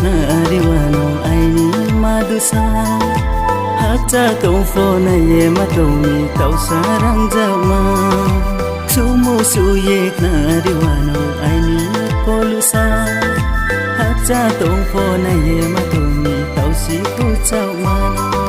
nariwano aini madusa hacha tongfona ye matomi tausarang jama sumu suyek nariwano aini polusa hacha tongfona ye matomi tausi kuchawano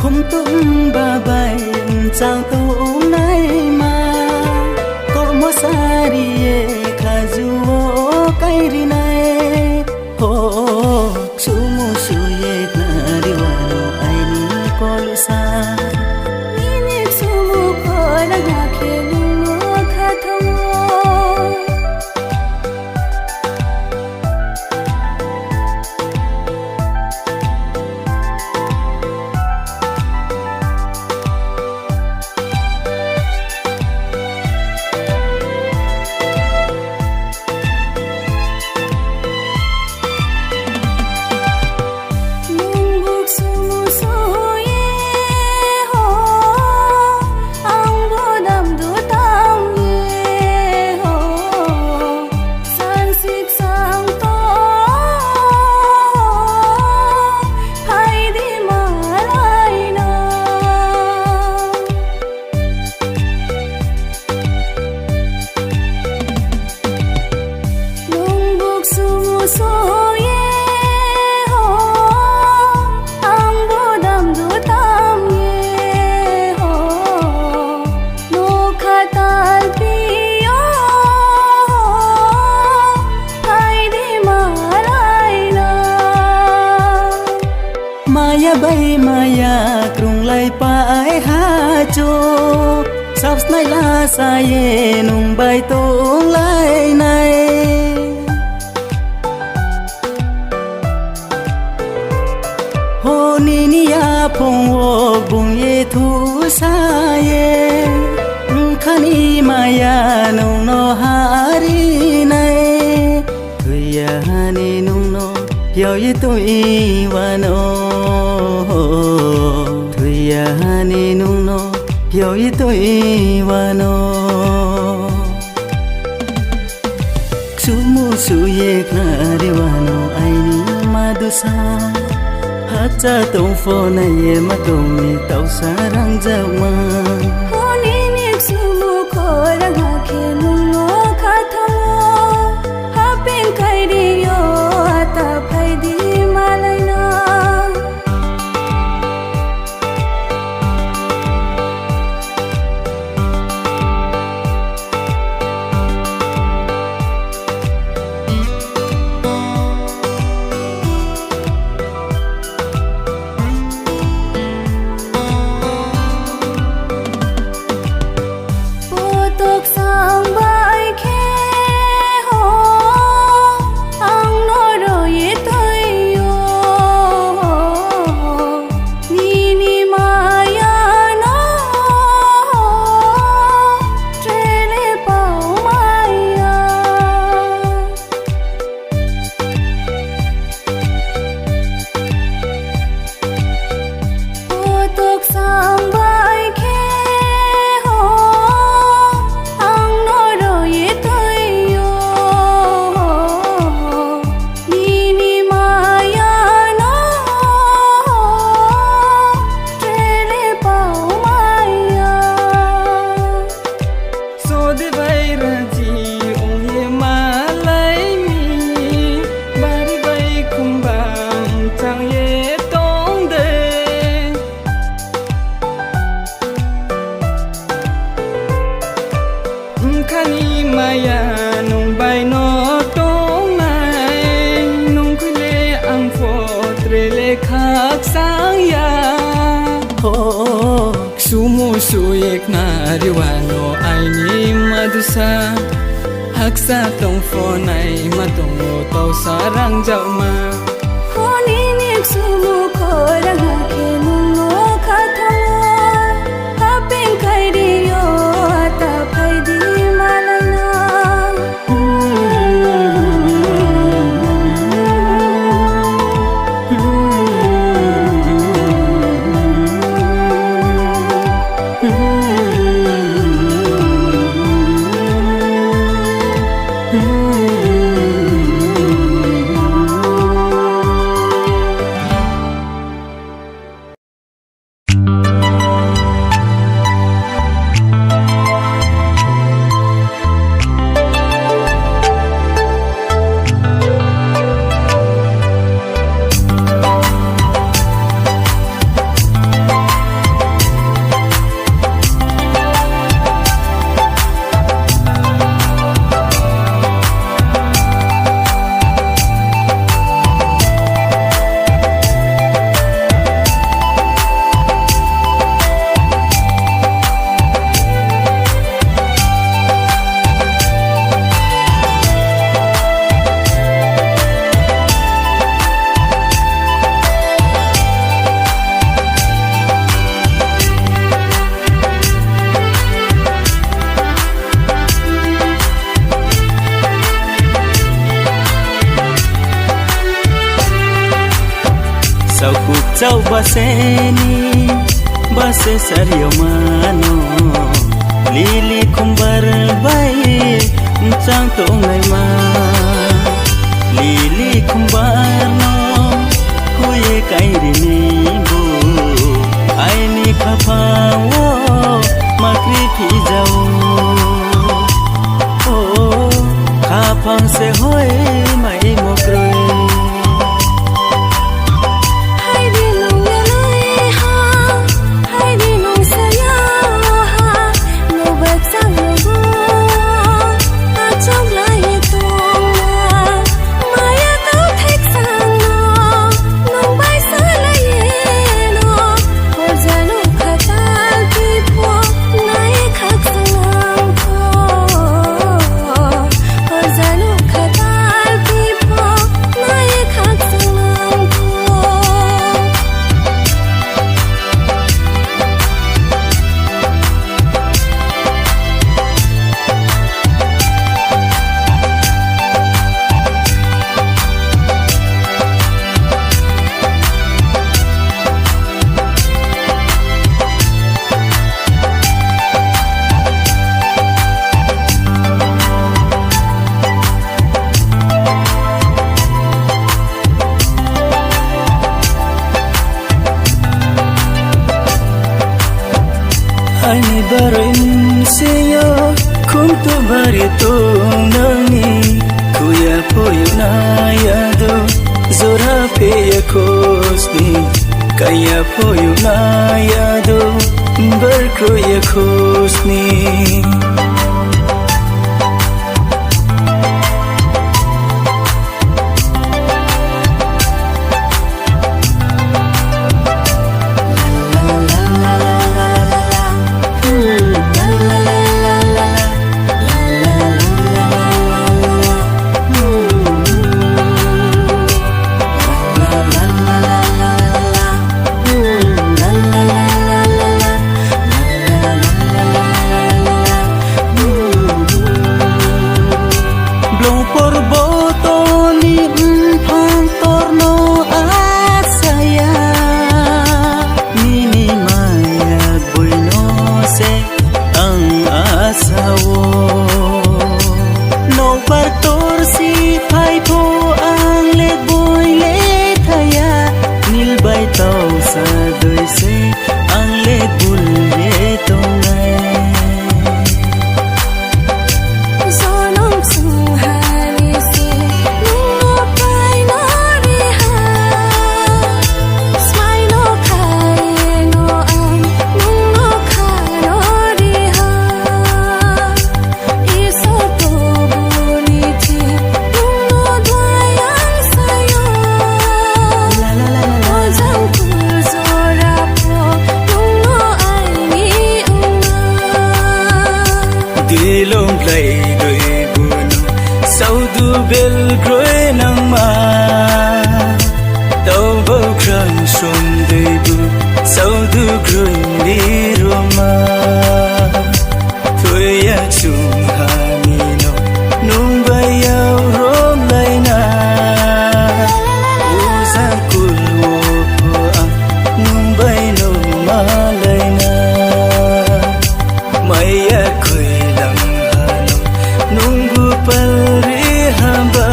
không tung ba bay chào tổ nay mà có một sari khajuo kairi nay ho sumu suye na diwano aini kolusa nini sumu kora gakhelu no khathamo Maya bay maya krung lai pai ha cho sắp nay la sa ye nung bay tong lai này ho ni ni ya phong wo bung ye thu sa ye khani maya nung no hari này thuya ni nung no yo ye tôi wa no thuya ni nung no yo ye tôi wa no sumu suye knari wa no aini madusa hacha tongfona ye matomi tausarang jama honi ni sumu kora gakhelu no khathamo hapen kairi yo ata phaidi malaina khắc sáng ya ho sumu suyek na riwano aini madusa haksa tong fonai matong tau sarang jauma Honi nik sumu korang hake nungo kathawa Hapeng kairiyo ata paidi malayna Sau baseni base sario mano lili kumbar bai chang to ngai ma lili kumbar no kuye kairi ni bu ai ni khapa wo makri thi jau o khapang se hoy mai mokroi Ani barin seyo kuntu barito nangi kuya poyo na yado zora peya kosni kaya poyo na yado berkroya kosni Dilong play doi buno bel groi nang ma tàu bao krang som dei bu sau du groi đi roma thôi ya chung ha ni no nung bay ao rom lai na u sa kul wo po a nung bay no ma lai na mai ya khoi lang ha no nung bu pal ri hamba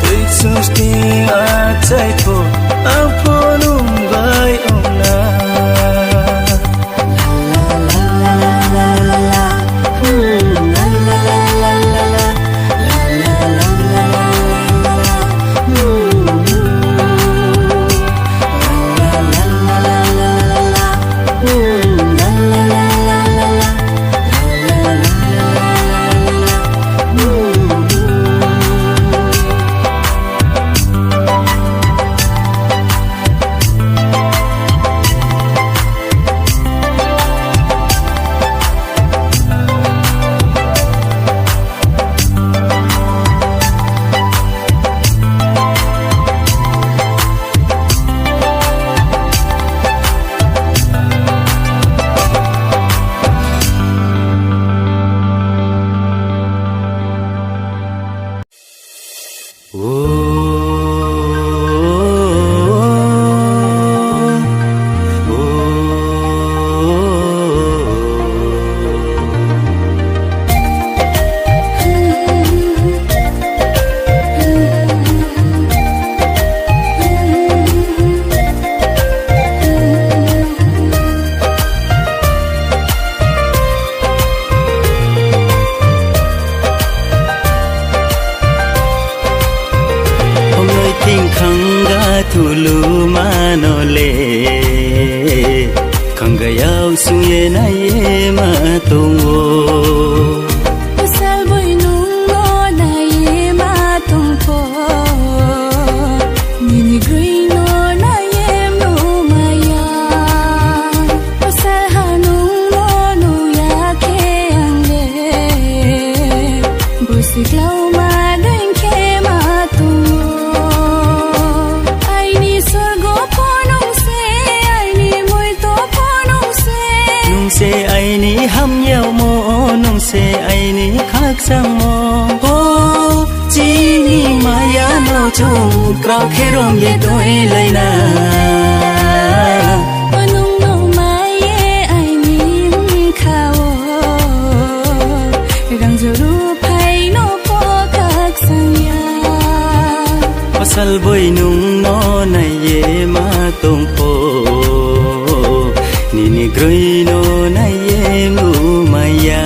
tôi sus ni a chai po a po nung bay om na thulu manole khangayau suye na ye ma tongo pasal boy nung no na ye ma tongpo nini grey no na ye no maya pasal hanung no no ya ke angle busiklau ma den ke ma tongo se ai ni ham yau mo nong se ai ni khak sang mo ho chi ni maya no chung krao khe rom ye doi lai na nung no mai ye ai ni khao rang zoru phai no po khak sang ya pasal boy nung no na ye ma tong po nini groi no na ye mu maya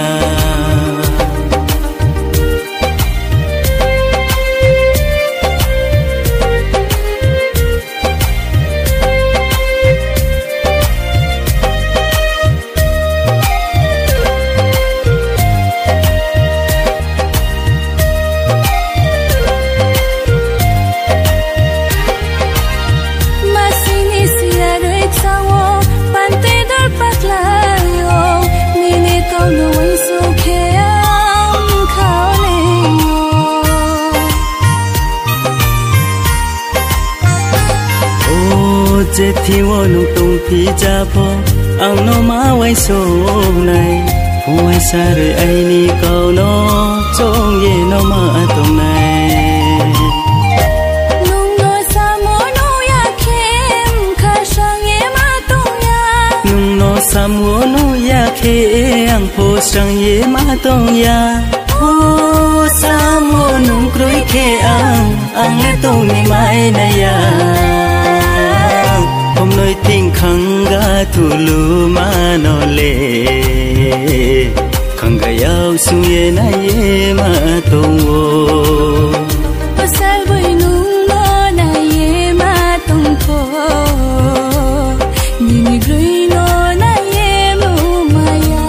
je thi wo nu tung phi cha pho ang no ma wai so nai phu wai sa re ai ni kau no chong ye no ma tong nai nung no sa mo no ya khem kha sang ye ma tong ya nung no sa mo no ya khe ang pho sang ye ma tong ya ho sa mo nung kroi khe ang le tong ni mai na ya hôm nơi tình khăng ga thulu manole khăng ga yau suye na ye ma tongo pasal boy nung no na ye ma tongpo nini grey no na ye mu maya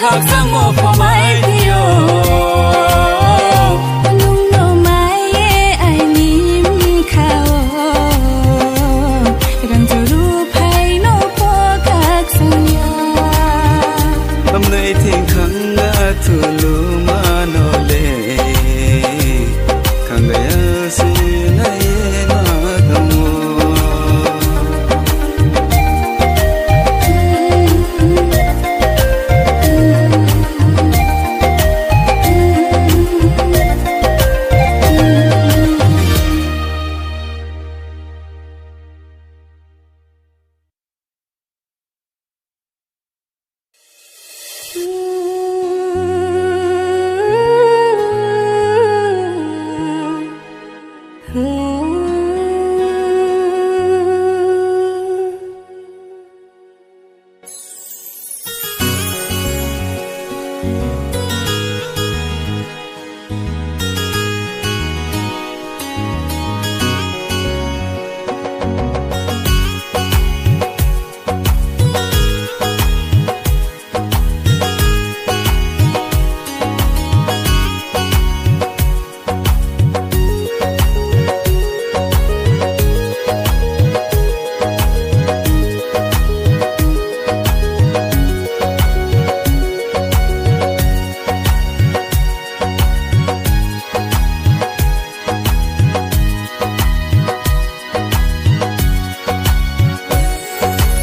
khóc sang một phố mai thiêu nung nô mai ai nim khao rằng cho ru phai nô po các sang ya âm nơi thiên khăng ngã thu lu ma nô lệ khăng gaya si nay ma thamo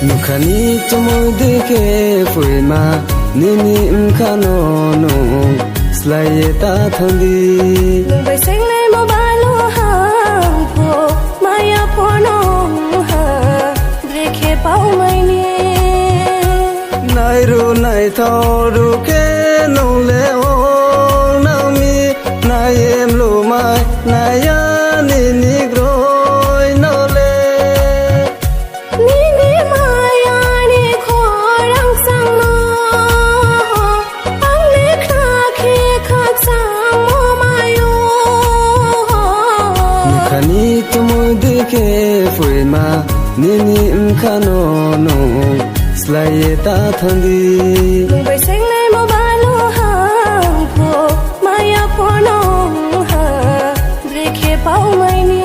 Nukhani tumoy deke foi ma nini mkhano no slaye ta thandi nung bay xanh lên màu ba lúa hàng phô maya phô nong ha break bao mai ni nai ru nai thau ru ke no le o na mi nai em lu mai nai ya nini groi no le ni ni maya ni kho rang sang no ang le kha khe khak sang mo mayo Nukhani tumoy deke foi ma nini mkhano no slaye ta thandi nung bay xanh lên màu ba lúa hàng phô maya phô nong ha break bao mai ni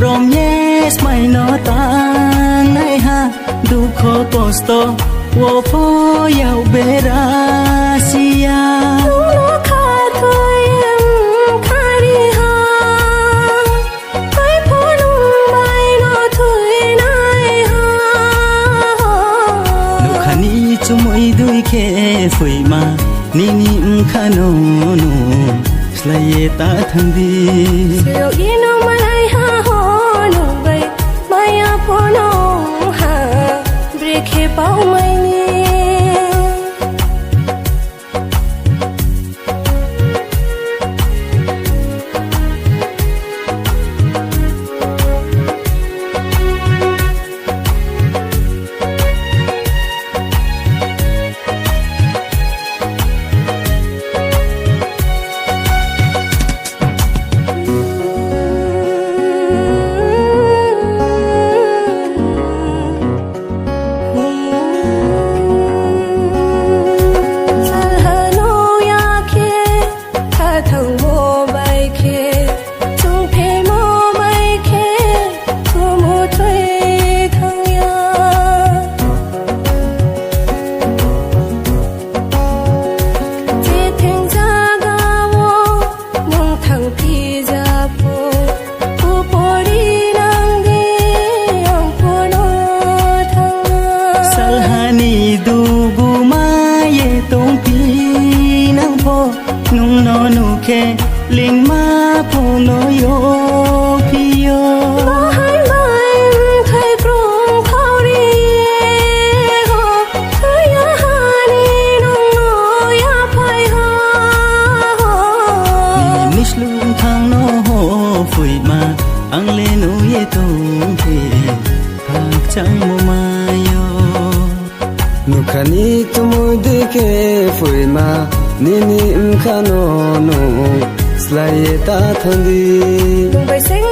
Rom yes mai no tang nai ha du kho posto wo po yau bera sia no kha thoi em khari ha pai pho nung bai no thoi nai ha nu khani chumoi dui khe foi ma ni ni khano no slaye ta thandi seo ino malai ha ho no bai maya pho no ha break he bao mai ni no yo pio hai mai thai krong khori ho ya hani nong no ya phai ha ho Nishlung thang no ho phui ma ang le no ye tung the thak chang mo ma yo Nukhani tumu dike fui ma nini mkhano no slaye ta thandi bai se